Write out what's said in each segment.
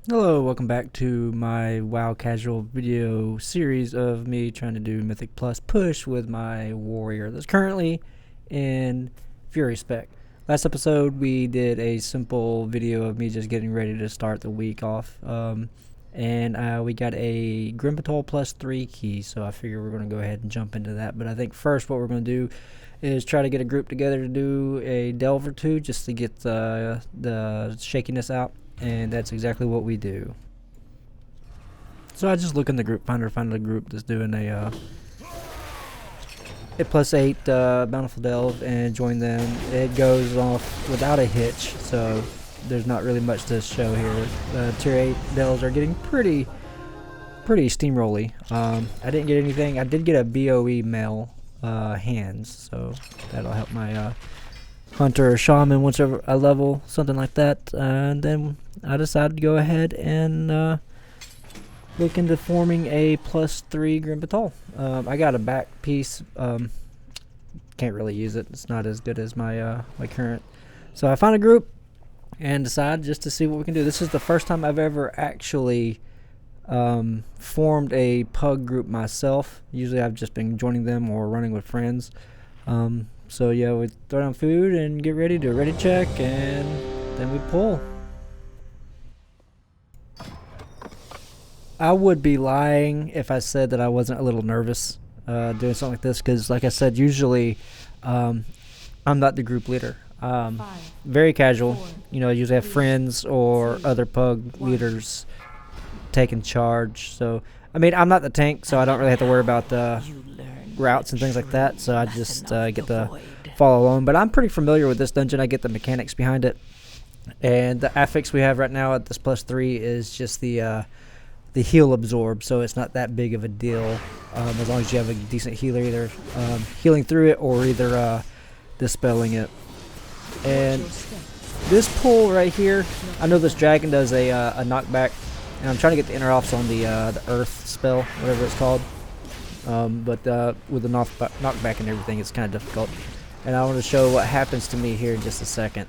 Hello, welcome back to my WoW casual video series of me trying to do Mythic Plus push with my warrior that's currently in Fury spec. Last episode we did a simple video of me just getting ready to start the week off, and we got a Grim Batol plus 3 key, so I figure we're going to go ahead and jump into that. But I think first what we're going to do is try to get a group together to do a delve or two just to get the shakiness out. And that's exactly what we do. So I just look in the group finder, find a group that's doing a +8 bountiful delve, and join them. It goes off without a hitch, so there's not really much to show here. Tier 8 delves are getting pretty steamrolly. I didn't get anything. I did get a BOE male hands, so that'll help my hunter or shaman once I level, something like that. And then I decided to go ahead and look into forming a +3 Grim Batol. I got a back piece. Can't really use it. It's not as good as my my current. So I found a group and decided just to see what we can do. This is the first time I've ever actually formed a pug group myself. Usually I've just been joining them or running with friends. So yeah, we throw down food and get ready, do a ready check, and then we pull. I would be lying if I said that I wasn't a little nervous doing something like this, because like I said, usually I'm not the group leader. Very casual, you know, I usually have friends or other pug leaders taking charge. So I mean, I'm not the tank, so I don't really have to worry about the routes and things like that, so I just get to follow along. But I'm pretty familiar with this dungeon. I get the mechanics behind it, and the affix we have right now at this +3 is just the heal absorb, so it's not that big of a deal as long as you have a decent healer, either healing through it or either dispelling it. And this pull right here, I know this dragon does a knockback, and I'm trying to get the inner offs on the earth spell, whatever it's called. But with the knockback and everything, it's kind of difficult. And I want to show what happens to me here in just a second.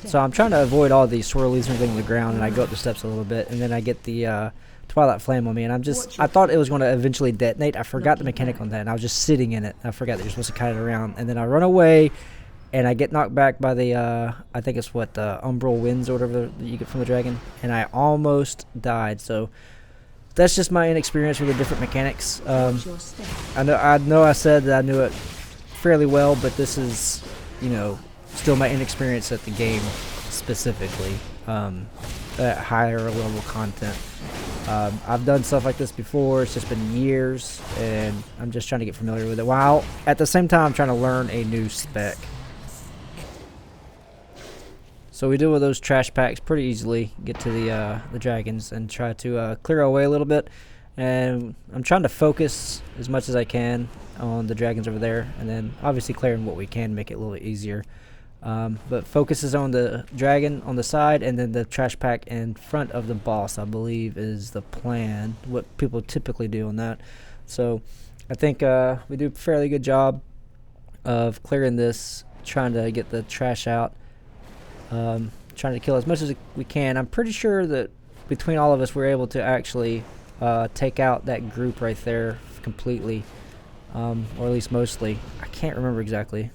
So I'm trying to avoid all these swirlies and everything on the ground, and I go up the steps a little bit, and then I get the Twilight Flame on me, and I thought it was going to eventually detonate. I forgot the mechanic on that, and I was just sitting in it. I forgot that you're supposed to kite it around, and then I run away, and I get knocked back by the, I think it's what, the Umbral Winds or whatever that you get from the dragon, and I almost died. So that's just my inexperience with the different mechanics. I know I said that I knew it fairly well, but this is, you know, still my inexperience at the game specifically, at higher level content. I've done stuff like this before. It's just been years, and I'm just trying to get familiar with it, while at the same time I'm trying to learn a new spec. So we deal with those trash packs pretty easily, get to the dragons, and try to clear our way a little bit. And I'm trying to focus as much as I can on the dragons over there, and then obviously clearing what we can, make it a little bit easier. But focus is on the dragon on the side, and then the trash pack in front of the boss, I believe, is the plan, what people typically do on that. So I think we do a fairly good job of clearing this, trying to get the trash out. Trying to kill as much as we can. I'm pretty sure that between all of us we're able to actually take out that group right there completely, or at least mostly. I can't remember exactly,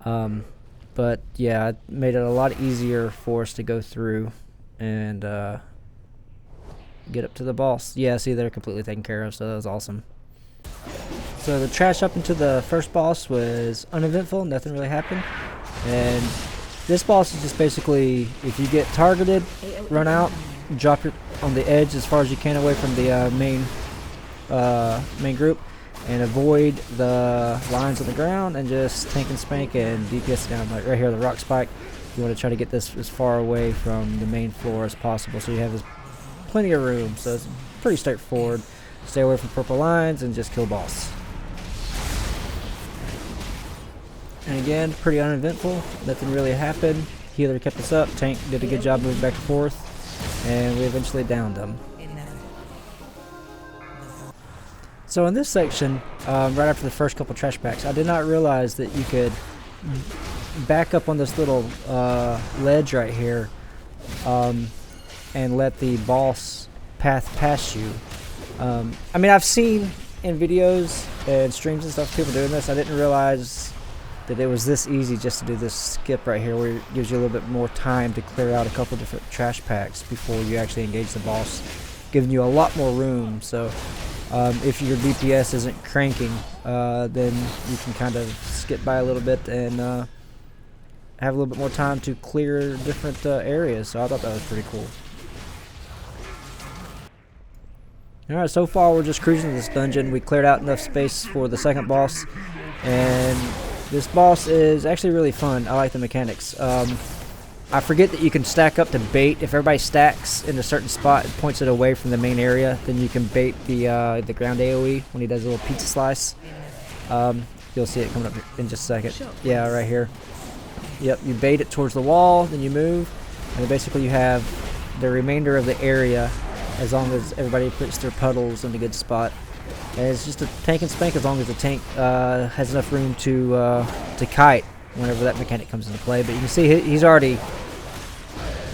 but yeah, it made it a lot easier for us to go through and get up to the boss. Yeah, see, they're completely taken care of, so that was awesome. So the trash up into the first boss was uneventful. Nothing really happened. And this boss is just basically, if you get targeted, run out, drop it on the edge as far as you can away from the main group, and avoid the lines on the ground, and just tank and spank and DPS down. Like right here, the rock spike. You want to try to get this as far away from the main floor as possible, so you have plenty of room. So it's pretty straightforward. Stay away from purple lines and just kill boss. And again, pretty uneventful. Nothing really happened. Healer kept us up. Tank did a good job moving back and forth, and we eventually downed them. So in this section, right after the first couple trash packs, I did not realize that you could back up on this little ledge right here and let the boss path past you. I mean, I've seen in videos and streams and stuff people doing this. I didn't realize that it was this easy just to do this skip right here, where it gives you a little bit more time to clear out a couple different trash packs before you actually engage the boss, giving you a lot more room. So if your DPS isn't cranking, then you can kind of skip by a little bit and have a little bit more time to clear different areas. So I thought that was pretty cool. Alright, so far we're just cruising this dungeon. We cleared out enough space for the second boss, and this boss is actually really fun. I like the mechanics. I forget that you can stack up to bait. If everybody stacks in a certain spot and points it away from the main area, then you can bait the ground AoE when he does a little pizza slice. You'll see it coming up in just a second. Yeah, right here. Yep, you bait it towards the wall, then you move, and basically you have the remainder of the area as long as everybody puts their puddles in a good spot. And it's just a tank and spank as long as the tank has enough room to kite whenever that mechanic comes into play. But you can see he's already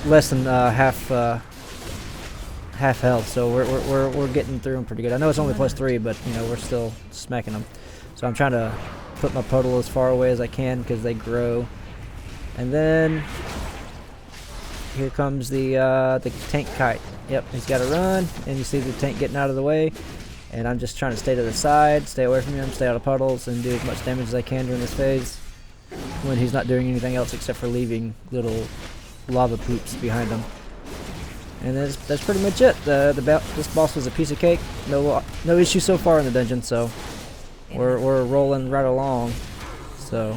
less than half health, so we're getting through him pretty good. I know it's only +3, but you know, we're still smacking him. So I'm trying to put my puddle as far away as I can because they grow. And then here comes the tank kite. Yep, he's got to run, and you see the tank getting out of the way. And I'm just trying to stay to the side, stay away from him, stay out of puddles, and do as much damage as I can during this phase when he's not doing anything else except for leaving little lava poops behind him. And that's pretty much it. This boss was a piece of cake. No issue so far in the dungeon, so we're rolling right along. So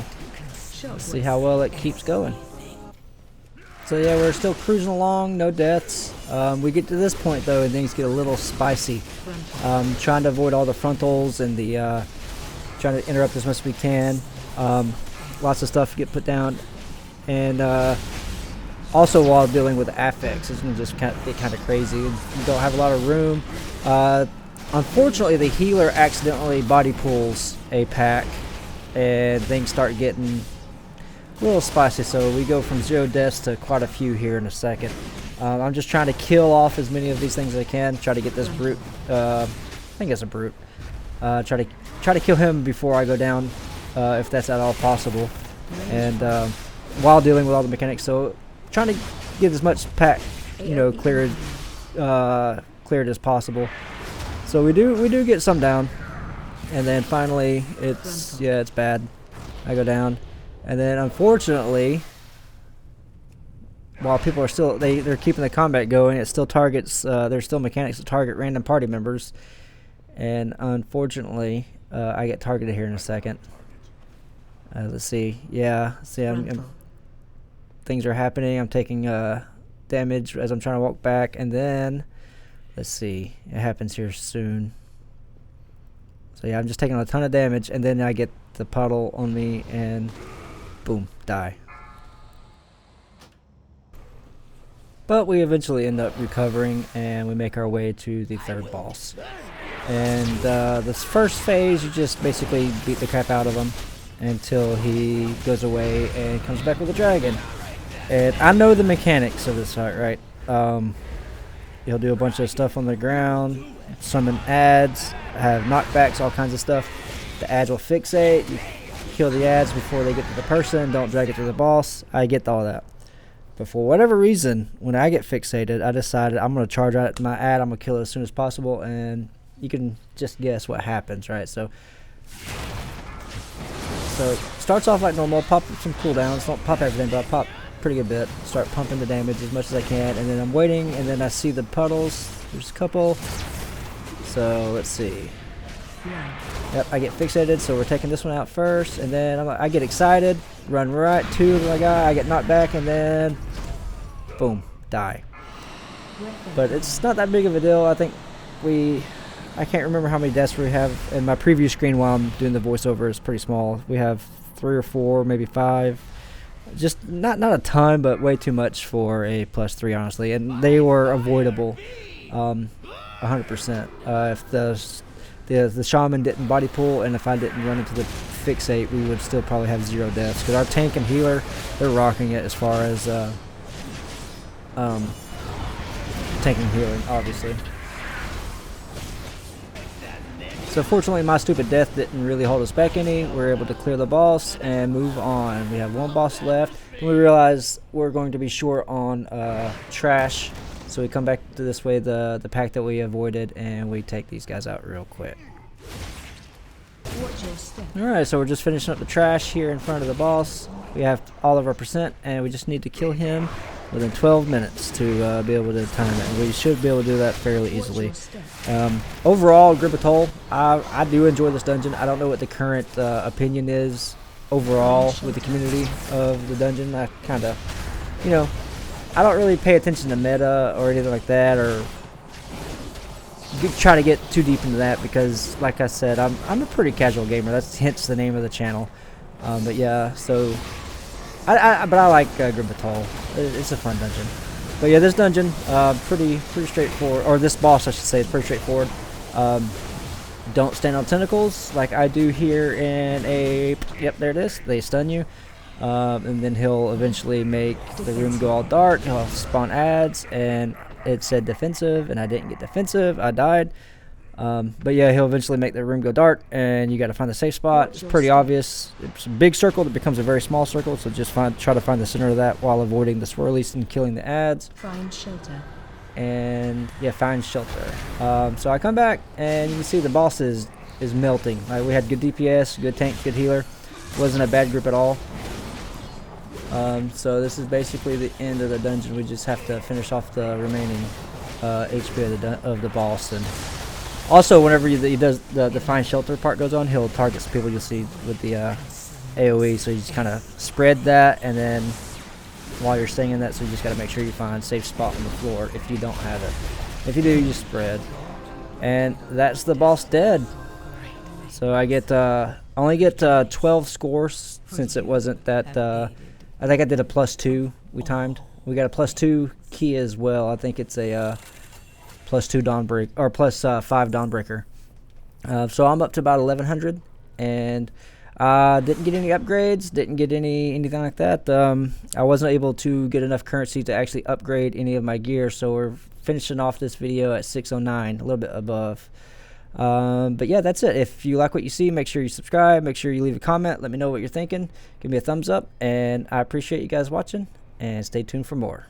let's see how well it keeps going. So yeah, we're still cruising along, no deaths. We get to this point though, and things get a little spicy. Trying to avoid all the frontals and the trying to interrupt as much as we can. Lots of stuff get put down, and also while dealing with affects, it's gonna just get kind of crazy. You don't have a lot of room. Unfortunately, the healer accidentally body pulls a pack, and things start getting a little spicy, so we go from 0 deaths to quite a few here in a second. I'm just trying to kill off as many of these things as I can. Try to get this brute. I think it's a brute. Try to kill him before I go down, if that's at all possible. And while dealing with all the mechanics, so trying to get as much pack, you know, cleared as possible. So we do get some down, and then finally it's bad. I go down. And then, unfortunately, while people are still they're keeping the combat going, it still targets. There's still mechanics that target random party members, and unfortunately, I get targeted here in a second. Let's see. Yeah, see, things are happening. I'm taking damage as I'm trying to walk back, and then let's see. It happens here soon. So yeah, I'm just taking a ton of damage, and then I get the puddle on me, and boom, die. But we eventually end up recovering, and we make our way to the third boss. And this first phase, you just basically beat the crap out of him until he goes away and comes back with a dragon. And I know the mechanics of this fight, right? He'll do a bunch of stuff on the ground, summon ads, have knockbacks, all kinds of stuff. The ads will fixate. You kill the ads before they get to the person. Don't drag it to the boss. I get all that. But for whatever reason, when I get fixated, I decided I'm going to charge out my ad. I'm going to kill it as soon as possible. And you can just guess what happens, right? So it starts off like normal. Pop some cooldowns. Don't pop everything, but I pop pretty good bit. Start pumping the damage as much as I can. And then I'm waiting, and then I see the puddles. There's a couple. So let's see. Yep, I get fixated, so we're taking this one out first, and then I get excited, run right to my guy, I get knocked back, and then boom, die. But it's not that big of a deal. I think I can't remember how many deaths we have, and my preview screen while I'm doing the voiceover is pretty small. We have 3 or 4, maybe 5. Just not a ton, but way too much for a +3, honestly, and they were avoidable 100%. If the shaman didn't body pull, and if I didn't run into the fixate, we would still probably have 0 deaths. Because our tank and healer, they're rocking it as far as tanking healing, obviously. So fortunately, my stupid death didn't really hold us back any. We were able to clear the boss and move on. We have one boss left. And we realize we're going to be short on trash. So we come back to this way, the pack that we avoided, and we take these guys out real quick. Alright, so we're just finishing up the trash here in front of the boss. We have all of our percent, and we just need to kill him within 12 minutes to be able to time it. And we should be able to do that fairly easily. Overall, Grim Batol, I do enjoy this dungeon. I don't know what the current opinion is overall with the community of the dungeon. I kind of, you know, I don't really pay attention to meta or anything like that, or try to get too deep into that, because like I said, I'm a pretty casual gamer. That's hence the name of the channel. But yeah, so but I like Grim Batol. It's a fun dungeon. But yeah, this dungeon pretty straightforward, or this boss I should say, is pretty straightforward. Don't stand on tentacles like I do here in a, yep, there it is. They stun you. And then he'll eventually make the room go all dark. He'll spawn ads, and it said defensive, and I didn't get defensive. I died. But yeah, he'll eventually make the room go dark, and you got to find the safe spot. It's pretty obvious. It's a big circle that becomes a very small circle, so just try to find the center of that while avoiding the swirlies and killing the ads. Find shelter. And yeah, find shelter. So I come back, and you can see the boss is melting. We had good DPS, good tank, good healer. Wasn't a bad group at all. So this is basically the end of the dungeon. We just have to finish off the remaining HP of the boss. And also, whenever he does the find shelter part goes on, he'll target some people you'll see with the AoE. So you just kind of spread that, and then while you're staying in that, so you just got to make sure you find a safe spot on the floor if you don't have it. If you do, you just spread. And that's the boss dead. So I get only get 12 scores, since it wasn't that. I think I did a +2. We timed. We got a +2 key as well. I think it's a +2 Dawnbreak, or +5 Dawnbreaker. So I'm up to about 1100, and didn't get any upgrades. Didn't get anything like that. I wasn't able to get enough currency to actually upgrade any of my gear. So we're finishing off this video at 609, a little bit above. But yeah, that's it. If you like what you see, make sure you subscribe, make sure you leave a comment, let me know what you're thinking, give me a thumbs up, and I appreciate you guys watching, and stay tuned for more.